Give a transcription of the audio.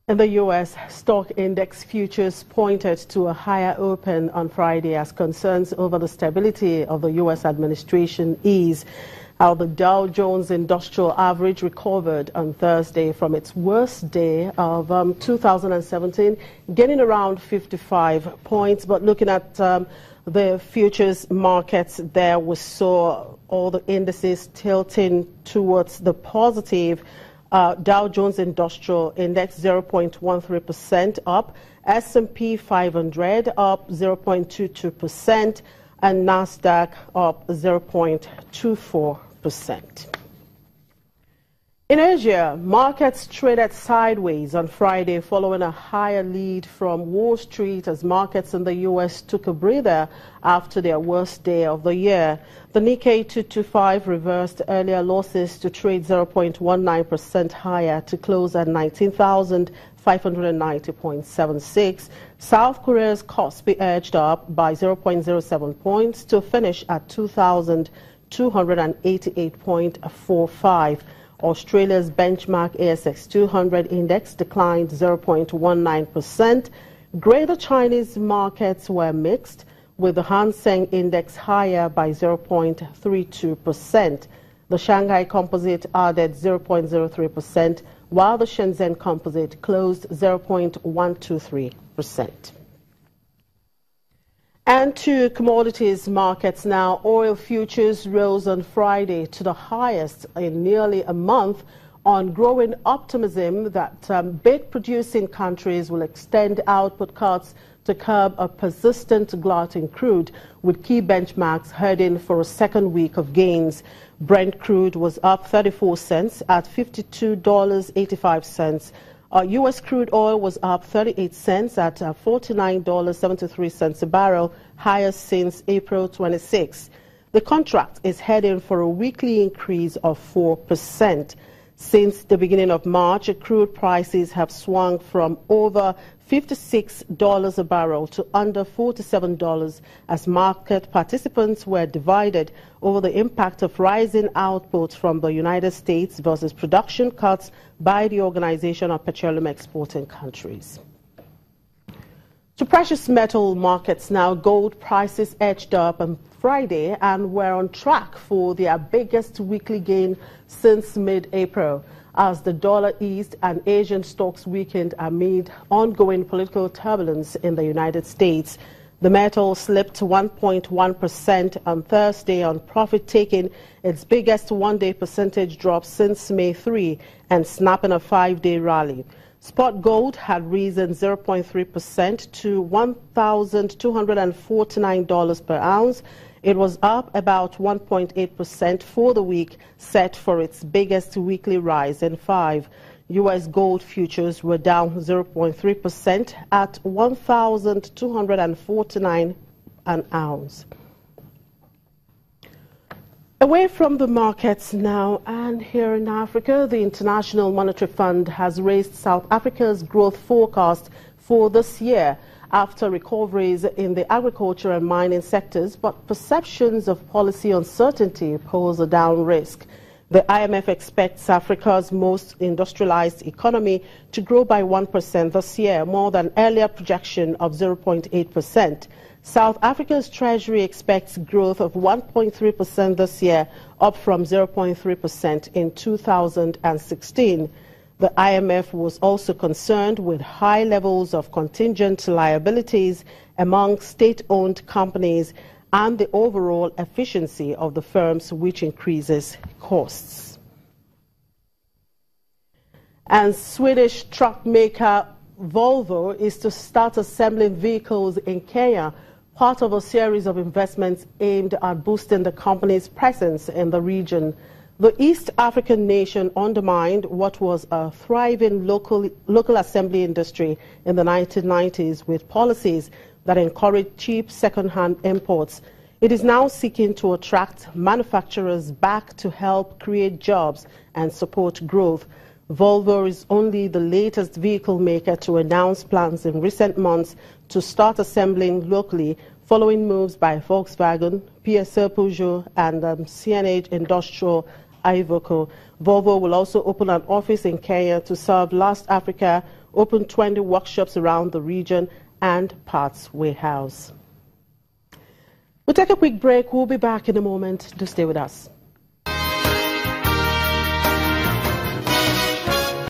In the U.S., stock index futures pointed to a higher open on Friday as concerns over the stability of the U.S. administration ease. The Dow Jones Industrial Average recovered on Thursday from its worst day of 2017, gaining around 55 points. But looking at the futures markets there, we saw all the indices tilting towards the positive. Dow Jones Industrial Index 0.13% up, S&P 500 up 0.22%, and Nasdaq up 0.24%. In Asia, markets traded sideways on Friday following a higher lead from Wall Street as markets in the U.S. took a breather after their worst day of the year. The Nikkei 225 reversed earlier losses to trade 0.19% higher to close at 19,590.76. South Korea's Kospi edged up by 0.07 points to finish at 2,288.45. Australia's benchmark ASX 200 index declined 0.19%. Greater Chinese markets were mixed, with the Hang Seng index higher by 0.32%. The Shanghai Composite added 0.03%, while the Shenzhen Composite closed 0.123%. And to commodities markets now, oil futures rose on Friday to the highest in nearly a month on growing optimism that big producing countries will extend output cuts to curb a persistent glut in crude, with key benchmarks heading for a second week of gains. Brent crude was up 34 cents at $52.85. U.S. crude oil was up 38 cents at $49.73 a barrel, highest since April 26. The contract is heading for a weekly increase of 4%. Since the beginning of March, crude prices have swung from over $56 a barrel to under $47 as market participants were divided over the impact of rising output from the United States versus production cuts by the Organization of Petroleum Exporting Countries. To precious metal markets now, gold prices edged up on Friday and were on track for their biggest weekly gain since mid-April as the dollar eased and Asian stocks weakened amid ongoing political turbulence in the United States. The metal slipped 1.1% on Thursday on profit, taking its biggest one-day percentage drop since May 3 and snapping a five-day rally. Spot gold had risen 0.3% to $1,249 per ounce. It was up about 1.8% for the week, set for its biggest weekly rise in 5. U.S. gold futures were down 0.3% at $1,249 an ounce. Away from the markets now, and here in Africa, the International Monetary Fund has raised South Africa's growth forecast for this year after recoveries in the agriculture and mining sectors, but perceptions of policy uncertainty pose a down risk. The IMF expects Africa's most industrialized economy to grow by 1% this year, more than earlier projection of 0.8%. South Africa's Treasury expects growth of 1.3% this year, up from 0.3% in 2016. The IMF was also concerned with high levels of contingent liabilities among state-owned companies and the overall efficiency of the firms, which increases costs. And Swedish truck maker Volvo is to start assembling vehicles in Kenya, part of a series of investments aimed at boosting the company's presence in the region. The East African nation undermined what was a thriving local assembly industry in the 1990s with policies that encouraged cheap second-hand imports. It is now seeking to attract manufacturers back to help create jobs and support growth. Volvo is only the latest vehicle maker to announce plans in recent months to start assembling locally, following moves by Volkswagen, PSA Peugeot, and CNH Industrial Iveco. Volvo will also open an office in Kenya to serve West Africa, opened 20 workshops around the region and parts warehouse. We'll take a quick break. We'll be back in a moment. Do stay with us.